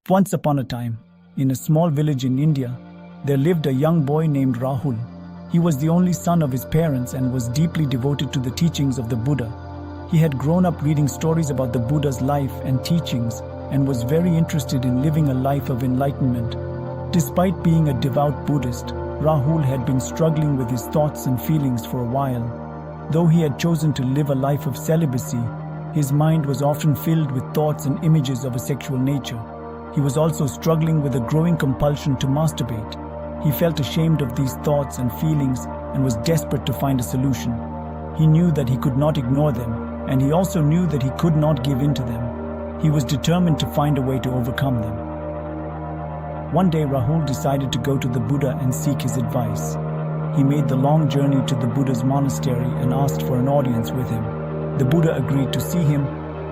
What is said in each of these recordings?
Once upon a time, in a small village in India, there lived a young boy named Rahul. He was the only son of his parents and was deeply devoted to the teachings of the Buddha. He had grown up reading stories about the Buddha's life and teachings and was very interested in living a life of enlightenment. Despite being a devout Buddhist, Rahul had been struggling with his thoughts and feelings for a while. Though he had chosen to live a life of celibacy, his mind was often filled with thoughts and images of a sexual nature. He was also struggling with a growing compulsion to masturbate. He felt ashamed of these thoughts and feelings and was desperate to find a solution. He knew that he could not ignore them, and he also knew that he could not give in to them. He was determined to find a way to overcome them. One day, Rahul decided to go to the Buddha and seek his advice. He made the long journey to the Buddha's monastery and asked for an audience with him. The Buddha agreed to see him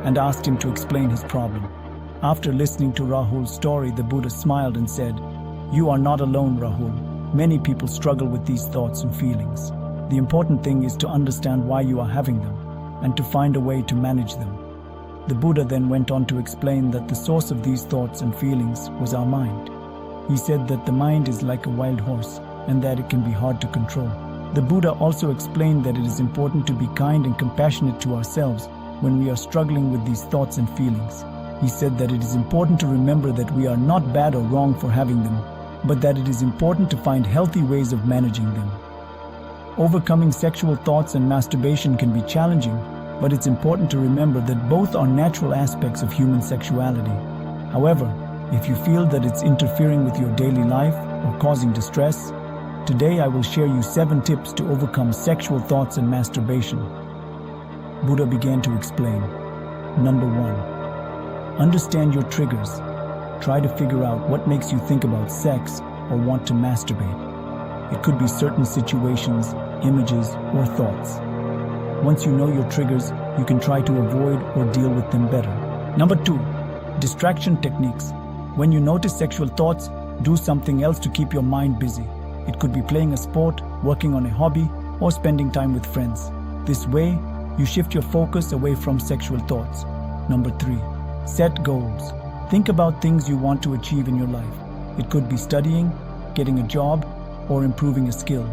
and asked him to explain his problem. After listening to Rahul's story, the Buddha smiled and said, "You are not alone, Rahul. Many people struggle with these thoughts and feelings. The important thing is to understand why you are having them and to find a way to manage them." The Buddha then went on to explain that the source of these thoughts and feelings was our mind. He said that the mind is like a wild horse and that it can be hard to control. The Buddha also explained that it is important to be kind and compassionate to ourselves when we are struggling with these thoughts and feelings. He said that it is important to remember that we are not bad or wrong for having them, but that it is important to find healthy ways of managing them. Overcoming sexual thoughts and masturbation can be challenging, but it's important to remember that both are natural aspects of human sexuality. However, if you feel that it's interfering with your daily life or causing distress, today I will share you 7 tips to overcome sexual thoughts and masturbation. Buddha began to explain. Number 1. Understand your triggers. Try to figure out what makes you think about sex or want to masturbate. It could be certain situations, images, or thoughts. Once you know your triggers, you can try to avoid or deal with them better. Number 2. Distraction techniques. When you notice sexual thoughts, do something else to keep your mind busy. It could be playing a sport, working on a hobby, or spending time with friends. This way, you shift your focus away from sexual thoughts. Number 3. Set goals. Think about things you want to achieve in your life. It could be studying, getting a job, or improving a skill.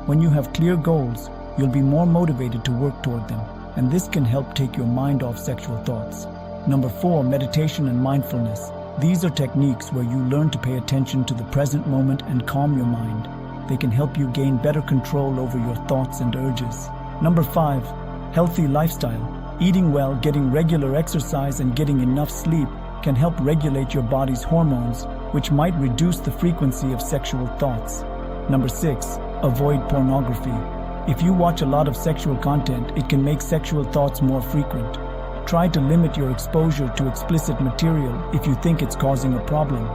When you have clear goals, you'll be more motivated to work toward them, and this can help take your mind off sexual thoughts. Number 4. Meditation and mindfulness. These are techniques where you learn to pay attention to the present moment and calm your mind. They can help you gain better control over your thoughts and urges. Number 5. Healthy lifestyle. Eating well, getting regular exercise, and getting enough sleep can help regulate your body's hormones, which might reduce the frequency of sexual thoughts. Number 6. Avoid pornography. If you watch a lot of sexual content, it can make sexual thoughts more frequent. Try to limit your exposure to explicit material if you think it's causing a problem.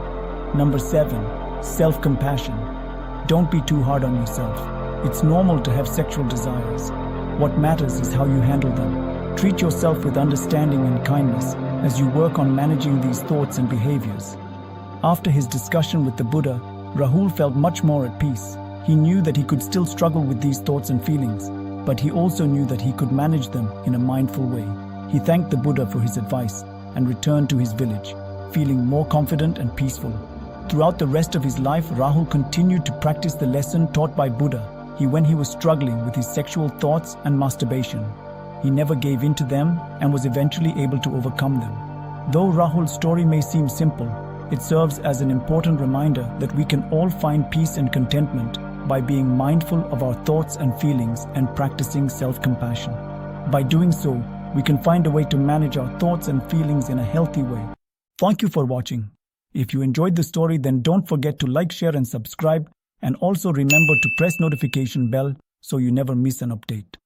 Number 7. Self-compassion. Don't be too hard on yourself. It's normal to have sexual desires. What matters is how you handle them. Treat yourself with understanding and kindness as you work on managing these thoughts and behaviors. After his discussion with the Buddha, Rahul felt much more at peace. He knew that he could still struggle with these thoughts and feelings, but he also knew that he could manage them in a mindful way. He thanked the Buddha for his advice and returned to his village, feeling more confident and peaceful. Throughout the rest of his life, Rahul continued to practice the lesson taught by Buddha when he was struggling with his sexual thoughts and masturbation. He never gave in to them and was eventually able to overcome them. Though Rahul's story may seem simple, it serves as an important reminder that we can all find peace and contentment by being mindful of our thoughts and feelings and practicing self-compassion. By doing so, we can find a way to manage our thoughts and feelings in a healthy way. Thank you for watching. If you enjoyed the story, then don't forget to like, share, and subscribe, and also remember to press notification bell so you never miss an update.